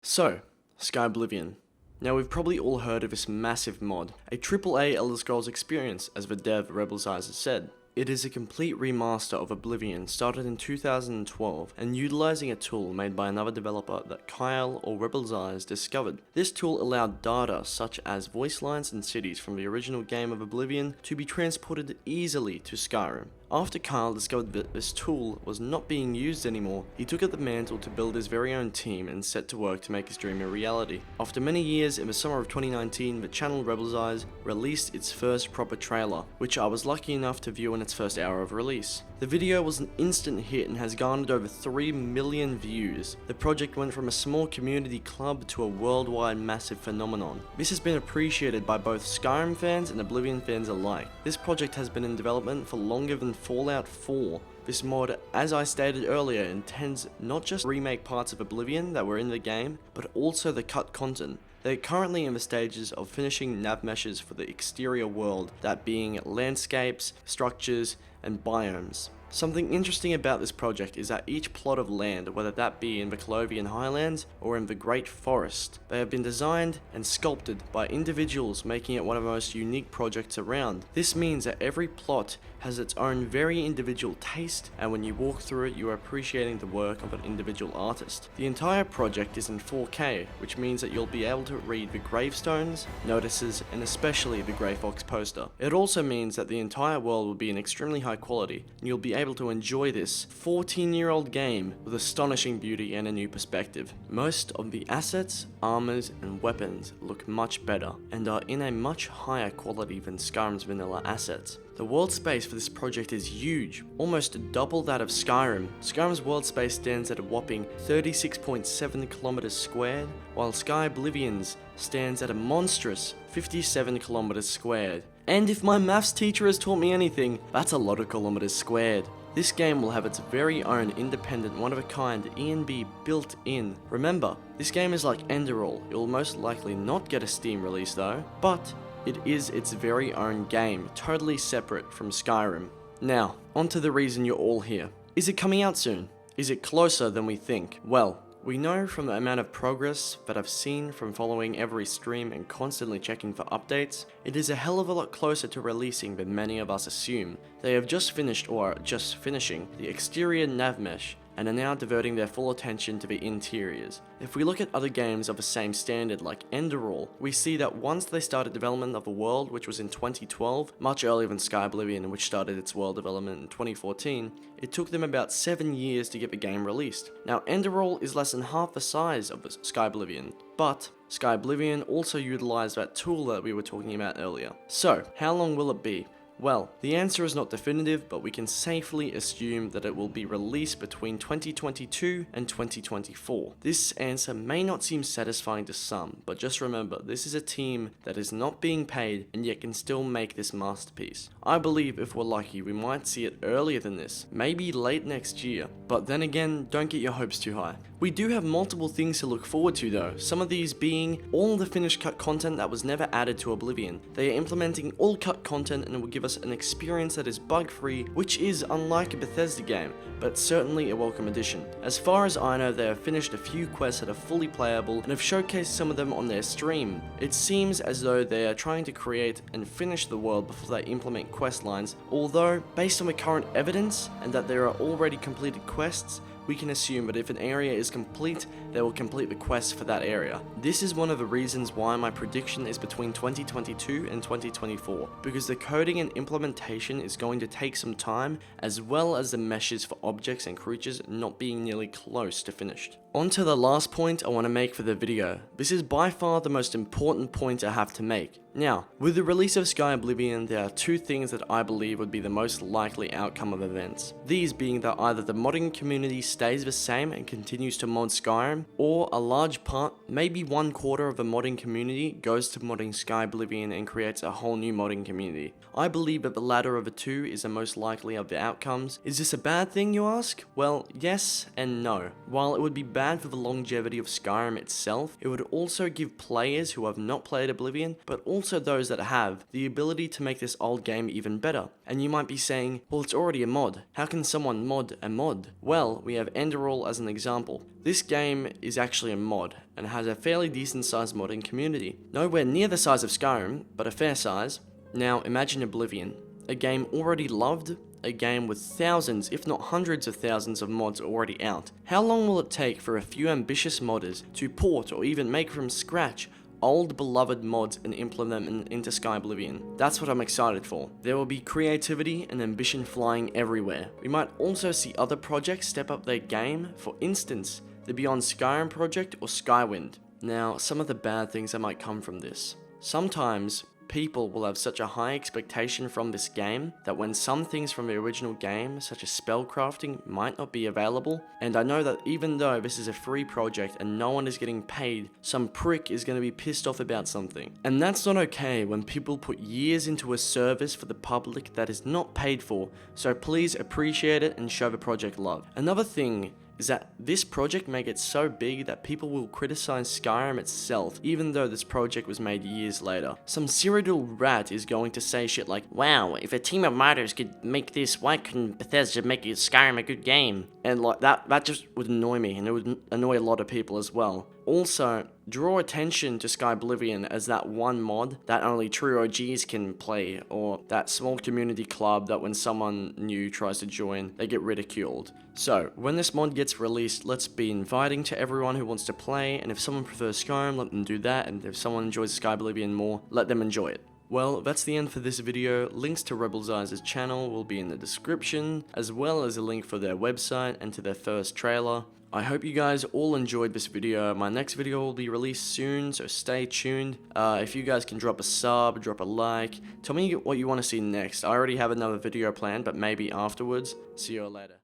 So, Skyblivion. Now we've probably all heard of this massive mod, a AAA Elder Scrolls experience as the dev Rebelzize has said. It is a complete remaster of Oblivion started in 2012 and utilizing a tool made by another developer that Kyle or Rebelzize discovered. This tool allowed data such as voice lines and cities from the original game of Oblivion to be transported easily to Skyrim. After Kyle discovered that this tool was not being used anymore, he took up the mantle to build his very own team and set to work to make his dream a reality. After many years, in the summer of 2019, the channel Rebelzize released its first proper trailer, which I was lucky enough to view in its first hour of release. The video was an instant hit and has garnered over 3 million views. The project went from a small community club to a worldwide massive phenomenon. This has been appreciated by both Skyrim fans and Oblivion fans alike. This project has been in development for longer than Fallout 4. This mod, as I stated earlier, intends not just to remake parts of Oblivion that were in the game, but also the cut content. They're currently in the stages of finishing nav meshes for the exterior world, that being landscapes, structures, and biomes. Something interesting about this project is that each plot of land, whether that be in the Colovian Highlands or in the Great Forest, they have been designed and sculpted by individuals, making it one of the most unique projects around. This means that every plot has its own very individual taste, and when you walk through it, you are appreciating the work of an individual artist. The entire project is in 4K, which means that you'll be able to read the gravestones, notices, and especially the Grey Fox poster. It also means that the entire world will be in extremely high quality, and you'll be able to enjoy this 14-year-old game with astonishing beauty and a new perspective. Most of the assets, armors, and weapons look much better, and are in a much higher quality than Skyrim's vanilla assets. The world space for this project is huge, almost double that of Skyrim. Skyrim's world space stands at a whopping 36.7 kilometers squared, while Skyblivion's stands at a monstrous 57 kilometers squared. And if my maths teacher has taught me anything, that's a lot of kilometers squared. This game will have its very own independent, one-of-a-kind ENB built in. Remember, this game is like Enderall. It will most likely not get a Steam release though, but it is its very own game, totally separate from Skyrim. Now, on to the reason you're all here. Is it coming out soon? Is it closer than we think? Well, we know from the amount of progress that I've seen from following every stream and constantly checking for updates, it is a hell of a lot closer to releasing than many of us assume. They have just finished, or are just finishing, the exterior nav mesh, and are now diverting their full attention to the interiors. If we look at other games of the same standard like Enderall, we see that once they started development of a world, which was in 2012, much earlier than Skyblivion, which started its world development in 2014, it took them about 7 years to get the game released. Now Enderall is less than half the size of Skyblivion, but Skyblivion also utilized that tool that we were talking about earlier. So, how long will it be? Well, the answer is not definitive, but we can safely assume that it will be released between 2022 and 2024. This answer may not seem satisfying to some, but just remember, this is a team that is not being paid and yet can still make this masterpiece. I believe if we're lucky, we might see it earlier than this, maybe late next year. But then again, don't get your hopes too high. We do have multiple things to look forward to though, some of these being all the finished cut content that was never added to Oblivion. They are implementing all cut content and it will give us an experience that is bug-free, which is unlike a Bethesda game, but certainly a welcome addition. As far as I know, they have finished a few quests that are fully playable and have showcased some of them on their stream. It seems as though they are trying to create and finish the world before they implement quest lines, although based on the current evidence and that there are already completed quests, we can assume that if an area is complete, they will complete the quest for that area. This is one of the reasons why my prediction is between 2022 and 2024, because the coding and implementation is going to take some time, as well as the meshes for objects and creatures not being nearly close to finished. On to the last point I want to make for the video. This is by far the most important point I have to make. Now, with the release of Skyblivion, there are two things that I believe would be the most likely outcome of events. These being that either the modding community stays the same and continues to mod Skyrim, or a large part, maybe 1/4 of the modding community goes to modding Skyblivion and creates a whole new modding community. I believe that the latter of the two is the most likely of the outcomes. Is this a bad thing, you ask? Well, yes and no. While it would be bad bad for the longevity of Skyrim itself, it would also give players who have not played Oblivion, but also those that have, the ability to make this old game even better. And you might be saying, well, it's already a mod. How can someone mod a mod? Well, we have Enderall as an example. This game is actually a mod, and has a fairly decent sized modding community. Nowhere near the size of Skyrim, but a fair size. Now imagine Oblivion, a game already loved, a game with thousands, if not hundreds of thousands of mods already out. How long will it take for a few ambitious modders to port or even make from scratch old beloved mods and implement them into Skyblivion? That's what I'm excited for. There will be creativity and ambition flying everywhere. We might also see other projects step up their game, for instance, the Beyond Skyrim project or Skywind. Now, some of the bad things that might come from this. Sometimes, people will have such a high expectation from this game that when some things from the original game, such as spellcrafting, might not be available, and I know that even though this is a free project and no one is getting paid, some prick is going to be pissed off about something. And that's not okay when people put years into a service for the public that is not paid for, so please appreciate it and show the project love. Another thing is that this project may get so big that people will criticize Skyrim itself, even though this project was made years later. Some serial rat is going to say shit like, wow, if a team of modders could make this, why couldn't Bethesda make Skyrim a good game? And like that just would annoy me, and it would annoy a lot of people as well. Also, draw attention to Skyblivion as that one mod that only true OGs can play, or that small community club that when someone new tries to join, they get ridiculed. So, when this mod gets released, let's be inviting to everyone who wants to play, and if someone prefers Skyrim, let them do that, and if someone enjoys Skyblivion more, let them enjoy it. Well, that's the end for this video. Links to Rebelzize's channel will be in the description, as well as a link for their website and to their first trailer. I hope you guys all enjoyed this video. My next video will be released soon, so stay tuned. If you guys can drop a sub, drop a like, tell me what you want to see next. I already have another video planned, but maybe afterwards. See you all later.